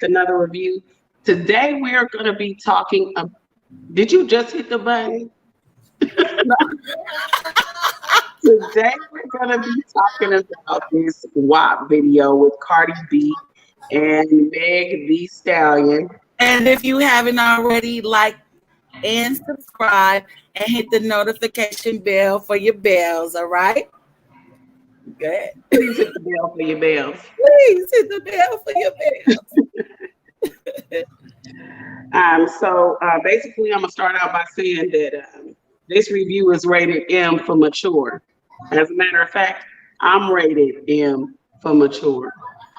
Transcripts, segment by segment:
another review. Today we're going to be talking. Did you just hit the button? Today we're going to be talking about this WAP video with Cardi B and Meg the Stallion. And if you haven't already, like and subscribe and hit the notification bell for your bells, all right? Good. Please hit the bell for your bells. Please hit the bell for your bells. So basically, I'm going to start out by saying that this review is rated M for mature. As a matter of fact, I'm rated M for mature,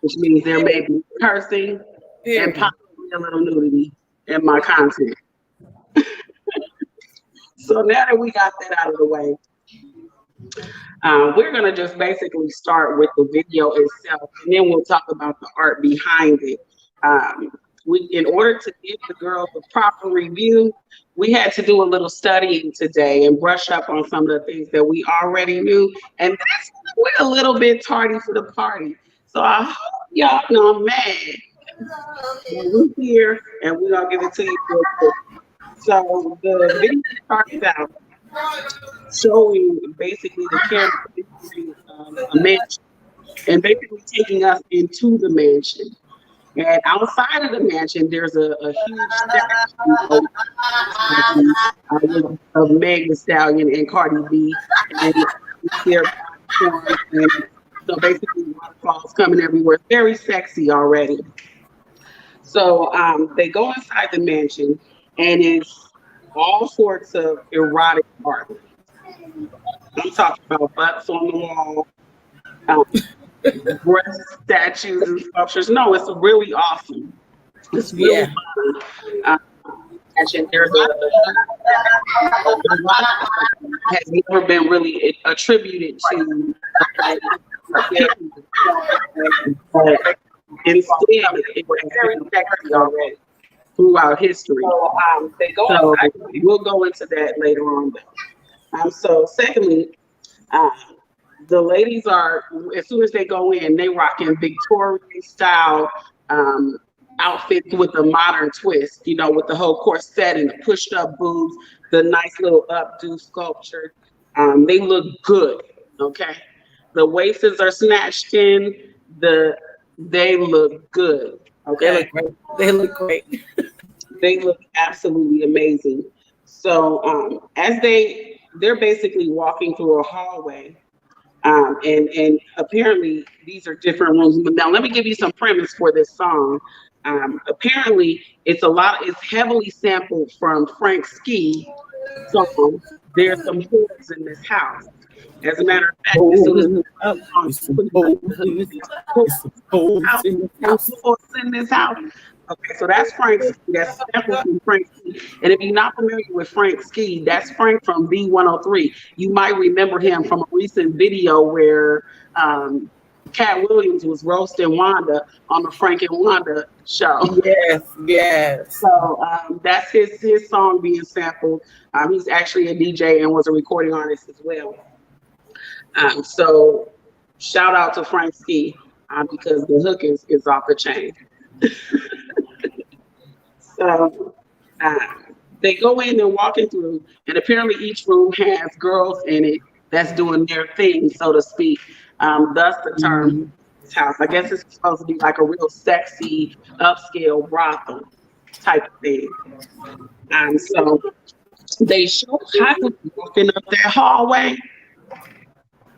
which means there may be cursing and possibly a little nudity in my content. So now that we got that out of the way, we're going to just basically start with the video itself, and then we'll talk about the art behind it. In order to give the girls a proper review, we had to do a little studying today and brush up on some of the things that we already knew, and that's we're a little bit tardy for the party. So I hope y'all know I'm mad. We're here, and we're going to give it to you real quick. So the video starts out showing basically the camera a mansion and basically taking us into the mansion. And outside of the mansion, there's a huge statue of Meg the Stallion and Cardi B. And they're and so basically waterfalls coming everywhere. It's very sexy already. So they go inside the mansion, and it's all sorts of erotic art. I'm talking about butts on the wall, breast statues and sculptures. No, it's really awesome. It's really fun. And there's a lot has never been really attributed to, but instead it was very sexy already throughout history. So we'll go into that later on. So secondly, the ladies are, as soon as they go in, they rocking Victorian style outfits with a modern twist, you know, with the whole corset and the pushed up boobs, the nice little updo sculpture. They look good, okay? The waists are snatched in, they look good, okay? They look great. They look absolutely amazing. So as they're basically walking through a hallway, and apparently these are different rooms. Now let me give you some premise for this song. Apparently it's heavily sampled from Frank Ski song. There's some whores in this house. As a matter of fact, as soon as in this house. Okay, so that's Frank Ski. That's sampled from Frank Ski. And if you're not familiar with Frank Ski, that's Frank from B103. You might remember him from a recent video where Cat Williams was roasting Wanda on the Frank and Wanda show. Yes. So that's his song being sampled. He's actually a DJ and was a recording artist as well. So shout out to Frank Ski because the hook is off the chain. So they go in and walking through, and apparently each room has girls in it that's doing their thing, so to speak. Thus the term house. I guess it's supposed to be like a real sexy, upscale brothel type of thing. So they show Kylie walking up that hallway,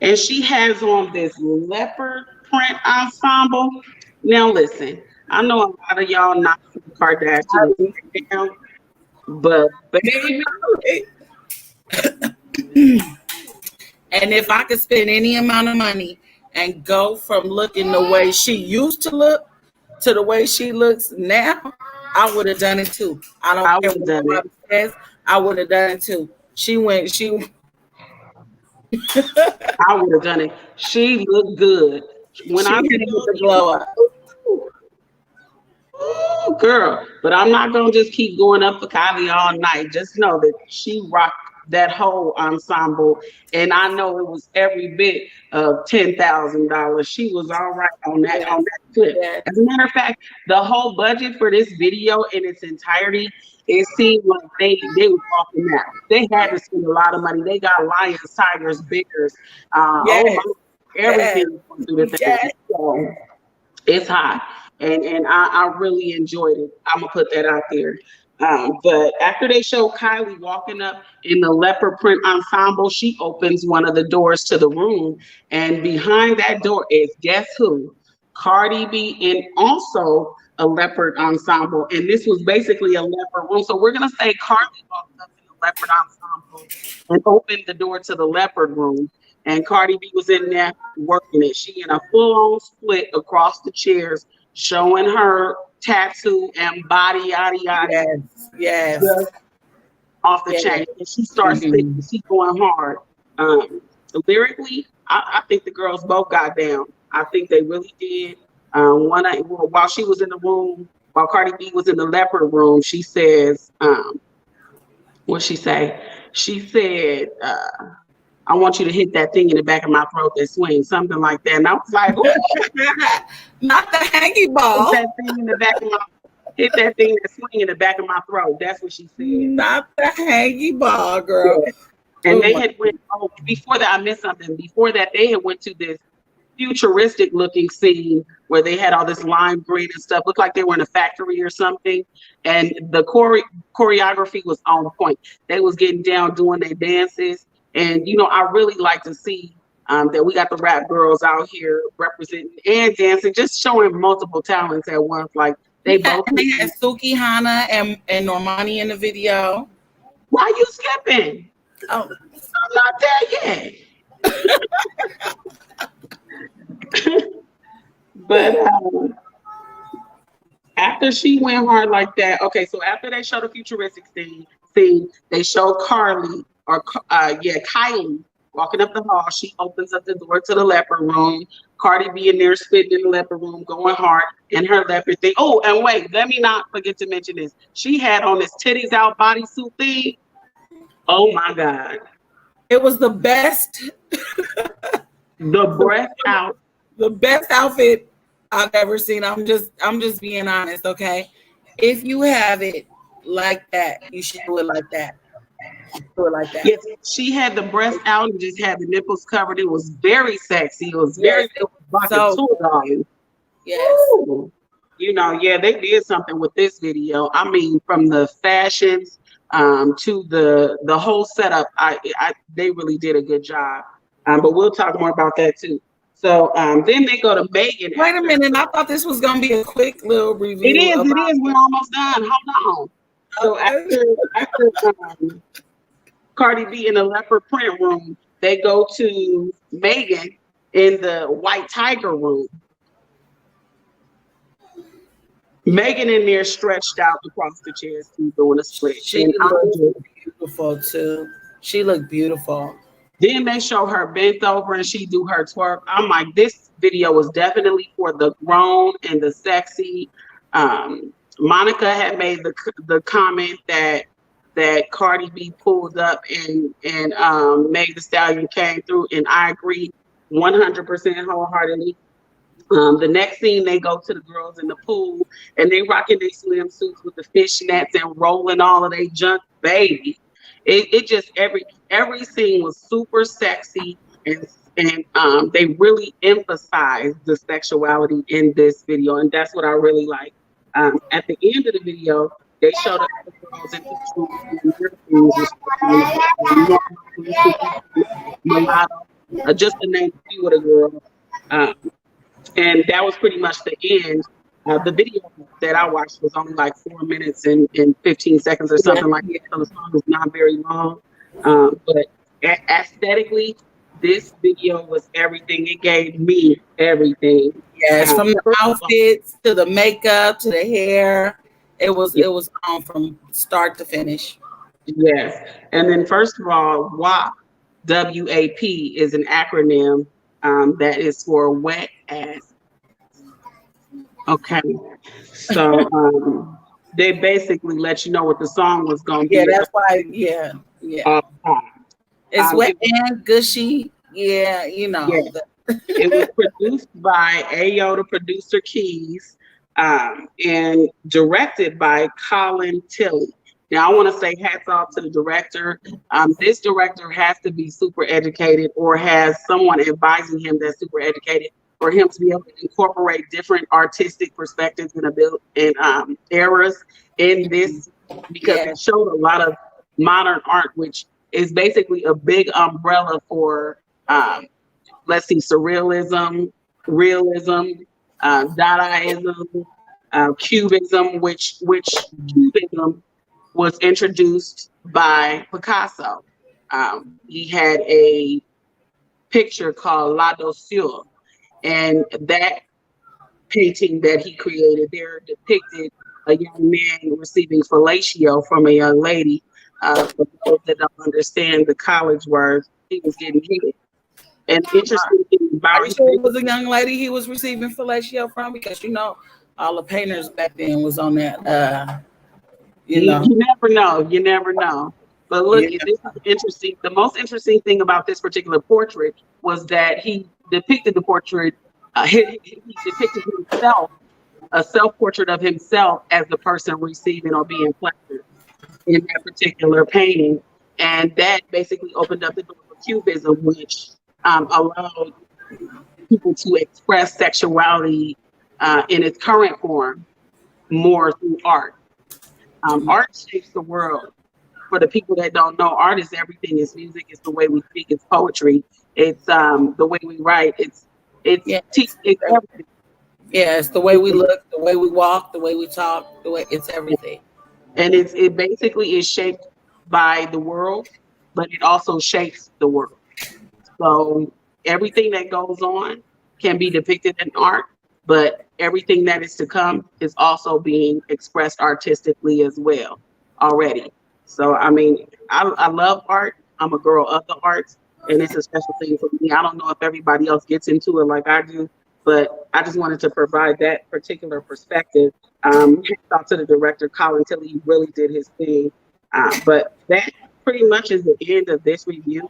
and she has on this leopard print ensemble. Now listen, I know a lot of y'all not from Kardashians now, but baby. And if I could spend any amount of money and go from looking the way she used to look to the way she looks now, I would have done it too. I care what nobody says. I would have done it too. I would have done it. She looked good. When I hit it with the blow up. Girl, but I'm not gonna just keep going up for Kylie all night. Just know that she rocked that whole ensemble, and I know it was every bit of $10,000. She was all right on Yes. that clip. Yes. As a matter of fact, the whole budget for this video in its entirety, it seemed like they was walking out. They had to spend a lot of money. They got lions, tigers, bears, oh Yes. my, Yes. everything going through the thing. Yes. So it's hot, and I really enjoyed it. I'm gonna put that out there. But after they show Kylie walking up in the leopard print ensemble, she opens one of the doors to the room, and behind that door is guess who? Cardi B, and also a leopard ensemble. And this was basically a leopard room. So we're gonna say Cardi walked up in the leopard ensemble and opened the door to the leopard room. And Cardi B was in there working it. She in a full-on split across the chairs, showing her tattoo and body, yada yada, Yes. Yes. just off the Yes. chain. And she starts spitting. Mhm. She's going hard. Um, Lyrically, I think the girls both got down. I think they really did. While she was in the room, while Cardi B was in the leopard room, she says, what she say? She said, I want you to hit that thing in the back of my throat that swings, something like that. And I was like, ooh, Not the hangy hit ball. that thing in the back of my hit that thing that swing in the back of my throat. That's what she said. Not the hangy ball, girl. Yeah. And Oh they my- had went, oh, before that, I missed something. Before that, they had went to this futuristic looking scene where they had all this lime green and stuff. Looked like they were in a factory or something. And the choreography was on point. They was getting down, doing their dances. And, I really like to see that we got the rap girls out here representing and dancing, just showing multiple talents at once. Like they Yeah, both. and they had Suki Hana and Normani in the video. Why you skipping? Oh, I'm not there yet. But after she went hard like that, okay, so after they showed the futuristic scene, they showed Kylie walking up the hall. She opens up the door to the leopard room. Cardi B in there spitting in the leopard room, going hard in her leopard thing. Oh, and wait, let me not forget to mention this. She had on this titties out bodysuit thing. Oh my God. it was the best, The breath out. the best outfit I've ever seen. I'm just being honest, okay? If you have it like that, you should do it like that. Do it like that. Yes, she had the breast out and just had the nipples covered. It was very sexy. It was very Yes, it was so- darling. Yes. Ooh. They did something with this video. I mean, from the fashions to the whole setup, they really did a good job. But we'll talk more about that too. So then they go to Megan. Wait a minute. I thought this was gonna be a quick little review. It is. We're almost done. Hold on. So after Cardi B in the leopard print room, they go to Megan in the white tiger room. Megan in there stretched out across the chairs, doing a split. She And looked beautiful too. She looked beautiful. then they show her bent over and she do her twerk. I'm like, this video was definitely for the grown and the sexy. Monica had made the comment that Cardi B pulled up and Meg the Stallion came through, and I agree 100% wholeheartedly. The next scene, they go to the girls in the pool and they rocking their swimsuits with the fishnets and rolling all of their junk, baby. It just every scene was super sexy, and they really emphasized the sexuality in this video, and that's what I really like. At the end of the video, they showed up the girls in mulatto, just to name a few of the girls. And that was pretty much the end. The video that I watched was only like 4 minutes and 15 seconds or something like that. So the song was not very long. But aesthetically, this video was everything. It gave me everything. Yes, from the outfits to the makeup to the hair, it was on from start to finish. Yes, and then first of all, WAP, WAP is an acronym that is for wet ass. Okay, so they basically let you know what the song was gonna be. Yeah, that's why. Yeah, Yeah. all the time. It's wet It was, and gushy. Yeah, you yeah, know. it was produced by Ayo, the producer Keys, and directed by Colin Tilley. Now, I want to say hats off to the director. This director has to be super educated or has someone advising him that's super educated for him to be able to incorporate different artistic perspectives and eras in this because Yeah. it showed a lot of modern art, which is basically a big umbrella for um, let's see, surrealism, realism, Dadaism, Cubism, which Cubism was introduced by Picasso. He had a picture called La Dossure, and that painting that he created there depicted a young man receiving fellatio from a young lady. For those that don't understand the college words, he was getting hit. And the interesting thing Are about you sure it was a young lady he was receiving fellatio from? Because you know, all the painters back then was on that. You know. you never know. You never know. But look, Yeah. this is interesting. The most interesting thing about this particular portrait was that he depicted the portrait, he depicted himself, a self portrait of himself as the person receiving or being pleasured in that particular painting. And that basically opened up the door for Cubism, which allowed people to express sexuality in its current form more through art. Art shapes the world. For the people that don't know, art is everything. It's music. It's the way we speak. It's poetry. It's the way we write. Yeah. It's everything. Yeah, it's the way we look, the way we walk, the way we talk, the way it's everything. And it basically is shaped by the world, but it also shapes the world. So everything that goes on can be depicted in art, but everything that is to come is also being expressed artistically as well already. So I mean, I love art. I'm a girl of the arts, and it's a special thing for me. I don't know if everybody else gets into it like I do, but I just wanted to provide that particular perspective. Hats off to the director, Colin Tilley. He really did his thing. But that pretty much is the end of this review.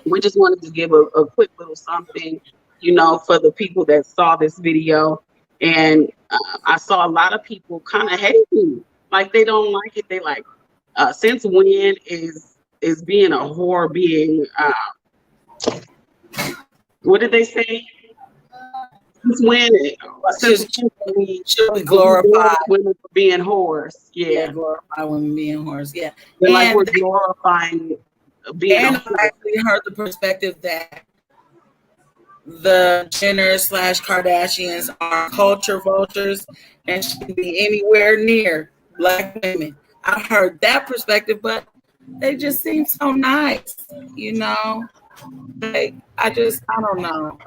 We just wanted to give a quick little something, for the people that saw this video. And I saw a lot of people kind of hating, like they don't like it. They like, since when is being a whore being, what did they say? Since when? Since Just when should we we glorify? women for being whores? Yeah, Yeah, glorify women being whores. Yeah, they're like we're and glorifying being a and whore. I actually heard the perspective that the Jenner slash Kardashians are culture vultures and shouldn't be anywhere near black women. I heard that perspective, but they just seem so nice, you know. Like I don't know.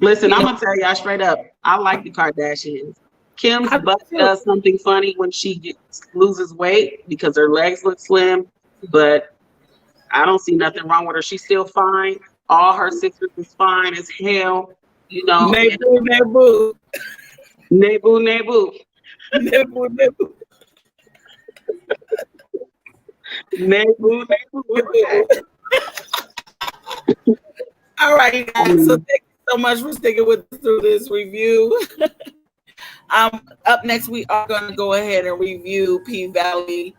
Listen, You I'm know, gonna tell y'all straight up. I like the Kardashians. Kim's I do butt too. does something funny when she loses weight because her legs look slim, but I don't see nothing wrong with her. She's still fine. All her sisters is fine as hell, and Nebu, nebu, Nebu Nebu. nebu, nebu, Nebu Nebu. Okay. nebu. All right, you I guys. So mean, thank you so much for sticking with us through this review. Up next, we are going to go ahead and review P Valley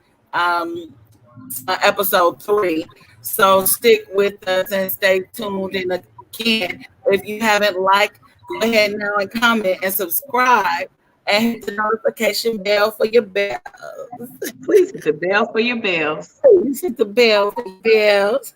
episode 3. So stick with us and stay tuned. And again, if you haven't liked, go ahead now and comment and subscribe and hit the notification bell for your bells. please hit the bell for your bells. Please hit the bell for your bells.